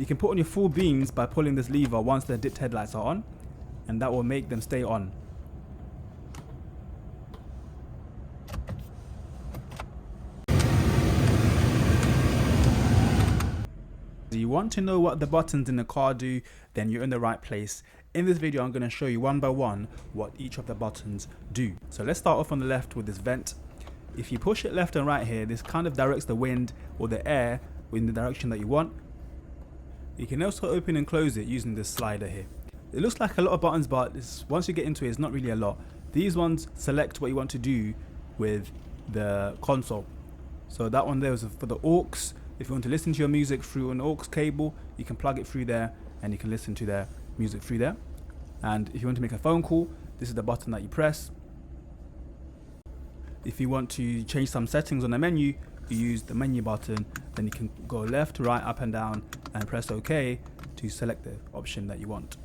You can put on your full beams by pulling this lever once the dipped headlights are on, and that will make them stay on. If you want to know what the buttons in the car do, then you're in the right place. In this video, I'm going to show you one by one what each of the buttons do. So let's start off on the left with this vent. If you push it left and right here, this kind of directs the wind or the air in the direction that you want. You can also open and close it using this slider here. It looks like a lot of buttons, but once you get into it, it's not really a lot. These ones select what you want to do with the console. So that one there is for the aux. If you want to listen to your music through an aux cable, you can plug it through there and you can listen to their music through there. And if you want to make a phone call, this is the button that you press. If you want to change some settings on the menu, you use the menu button. Then you can go left, right, up and down and press OK to select the option that you want.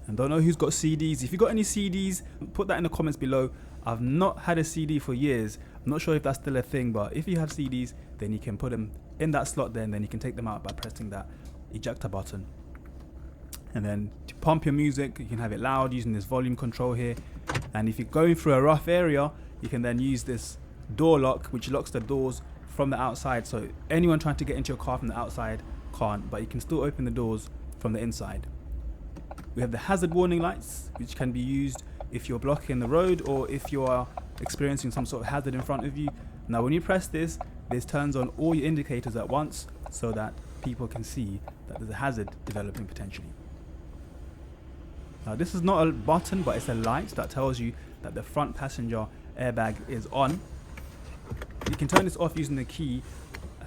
And don't know who's got CDs. If you've got any CDs, put that in the comments below. I've not had a CD for years. I'm not sure if that's still a thing, but if you have CDs, then you can put them in that slot there, and then you can take them out by pressing that ejector button. And then to pump your music, you can have it loud using this volume control here. And if you're going through a rough area, you can then use this door lock, which locks the doors from the outside. So anyone trying to get into your car from the outside can't, but you can still open the doors from the inside. We have the hazard warning lights, which can be used if you're blocking the road or if you are experiencing some sort of hazard in front of you. Now when you press this, this turns on all your indicators at once so that people can see that there's a hazard developing potentially. Now this is not a button, but it's a light that tells you that the front passenger airbag is on. You can turn this off using the key,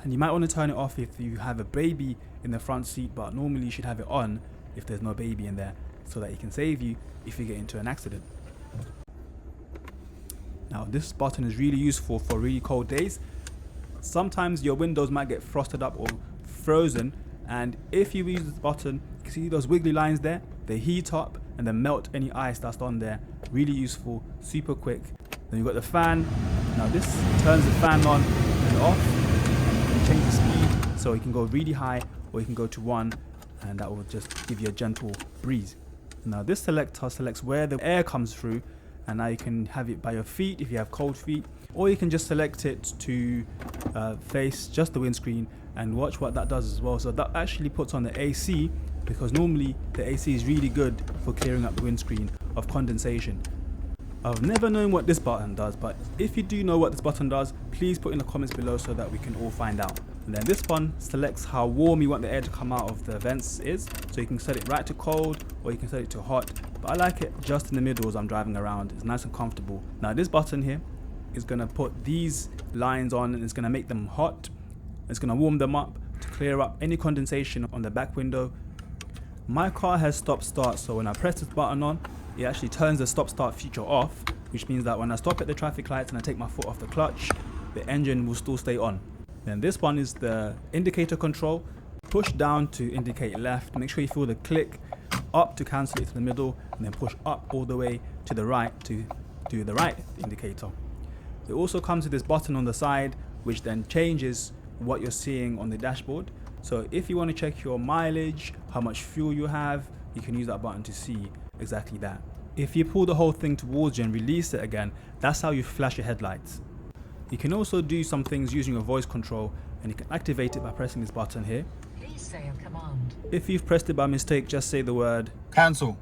and you might want to turn it off if you have a baby in the front seat, but normally you should have it on if there's no baby in there, so that it can save you if you get into an accident. Now this button is really useful for really cold days. Sometimes your windows might get frosted up or frozen, and if you use this button, you can see those wiggly lines there. They heat up and then melt any ice that's on there. Really useful, super quick. Then you've got the fan. Now this turns the fan on and off, and you can change the speed, so you can go really high or you can go to 1, and that will just give you a gentle breeze. Now this selector selects where the air comes through, and now you can have it by your feet if you have cold feet, or you can just select it to face just the windscreen, and watch what that does as well. So that actually puts on the AC, because normally the AC is really good for clearing up the windscreen of condensation. I've never known what this button does, but if you do know what this button does, please put in the comments below so that we can all find out. And then this one selects how warm you want the air to come out of the vents is, so you can set it right to cold or you can set it to hot, but I like it just in the middle as I'm driving around. It's nice and comfortable. Now this button here is going to put these lines on, and it's going to make them hot. It's going to warm them up to clear up any condensation on the back window. My car has stop start, so when I press this button on, it actually turns the stop start feature off, which means that when I stop at the traffic lights and I take my foot off the clutch, the engine will still stay on. Then this one is the indicator control. Push down to indicate left. Make sure you feel the click. Up to cancel it to the middle, and then push up all the way to the right to do the right indicator. It also comes with this button on the side, which then changes what you're seeing on the dashboard. So if you want to check your mileage, how much fuel you have, you can use that button to see exactly that. If you pull the whole thing towards you and release it again, that's how you flash your headlights. You can also do some things using your voice control, and you can activate it by pressing this button here. Please say a command. If you've pressed it by mistake, just say the word cancel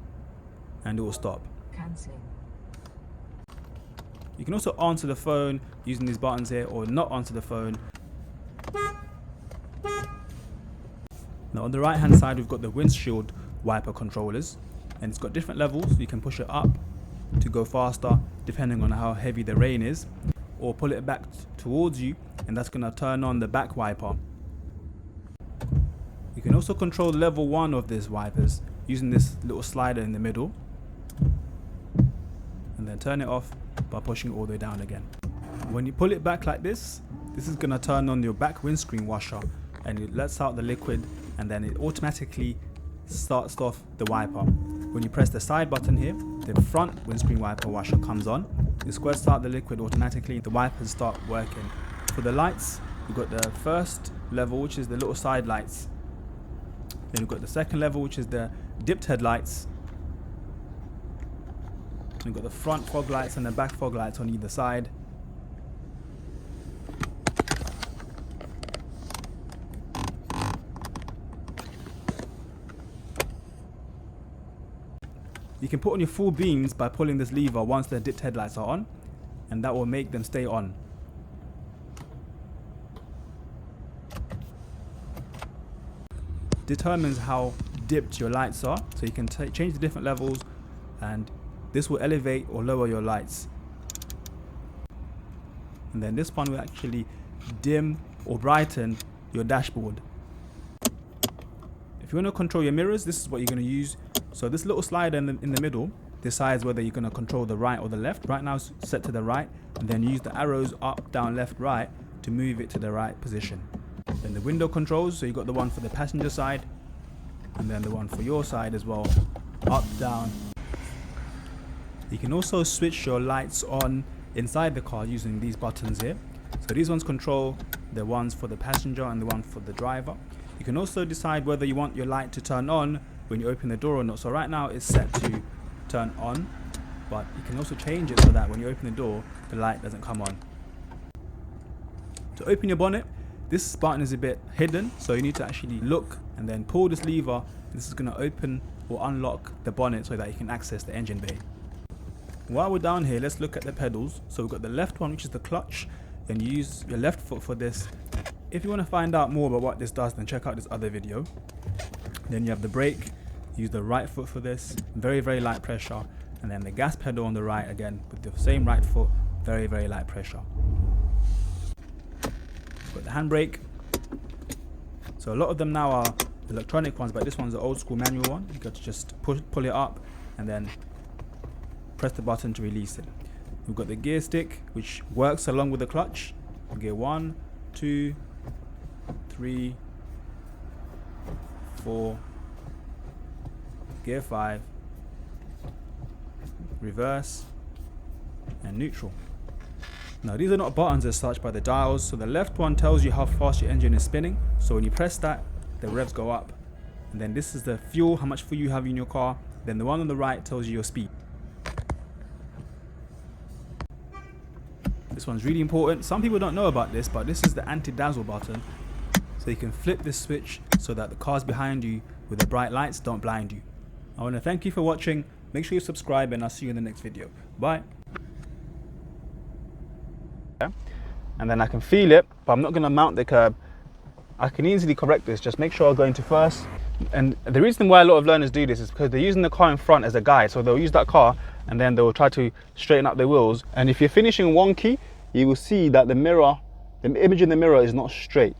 and it will stop. Cancelling. You can also answer the phone using these buttons here, or not answer the phone. Now on the right hand side, we've got the windshield wiper controllers, and it's got different levels. You can push it up to go faster depending on how heavy the rain is, or pull it back towards you, and that's going to turn on the back wiper. You can also control level 1 of these wipers using this little slider in the middle, and then turn it off by pushing it all the way down again. When you pull it back like this, this is going to turn on your back windscreen washer, and it lets out the liquid, and then it automatically starts off the wiper. When you press the side button here, the front windscreen wiper washer comes on. It squirts out the liquid automatically. The wipers start working. For the lights, you've got the first level, which is the little side lights. Then we've got the second level, which is the dipped headlights. We've got the front fog lights and the back fog lights on either side. You can put on your full beams by pulling this lever once the dipped headlights are on, and that will make them stay on. Determines how dipped your lights are, so you can change the different levels, and this will elevate or lower your lights. And then this one will actually dim or brighten your dashboard. If you want to control your mirrors, this is what you're going to use. So this little slider in the middle decides whether you're going to control the right or the left. Right now it's set to the right, and then use the arrows up, down, left, right to move it to the right position. Then the window controls, so you've got the one for the passenger side and then the one for your side as well, up, down. You can also switch your lights on inside the car using these buttons here. So these ones control the ones for the passenger and the one for the driver. You can also decide whether you want your light to turn on when you open the door or not. So right now it's set to turn on, but you can also change it so that when you open the door the light doesn't come on. To open your bonnet, this button is a bit hidden, so you need to actually look and then pull this lever. This is going to open or unlock the bonnet so that you can access the engine bay. While we're down here, let's look at the pedals. So we've got the left one, which is the clutch, and you use your left foot for this. If you want to find out more about what this does, then check out this other video. Then you have the brake, use the right foot for this, very, very light pressure, and then the gas pedal on the right again with the same right foot, very, very light pressure. Got the handbrake. So a lot of them now are electronic ones, but this one's the old school manual one. You got to just pull it up and then press the button to release it. We've got the gear stick, which works along with the clutch. Gear 1, 2, 3, 4, gear 5, reverse, and neutral. Now these are not buttons as such, but the dials. So the left one tells you how fast your engine is spinning. So when you press that, the revs go up. And then this is the fuel, how much fuel you have in your car. Then the one on the right tells you your speed. This one's really important. Some people don't know about this, but this is the anti-dazzle button. So you can flip this switch so that the cars behind you with the bright lights don't blind you. I want to thank you for watching. Make sure you subscribe, and I'll see you in the next video. Bye. And then I can feel it, but I'm not going to mount the curb. I can easily correct this. Just make sure I go into first. And the reason why a lot of learners do this is because they're using the car in front as a guide. So they'll use that car and then they'll try to straighten up their wheels. And if you're finishing wonky, you will see that the mirror, the image in the mirror is not straight.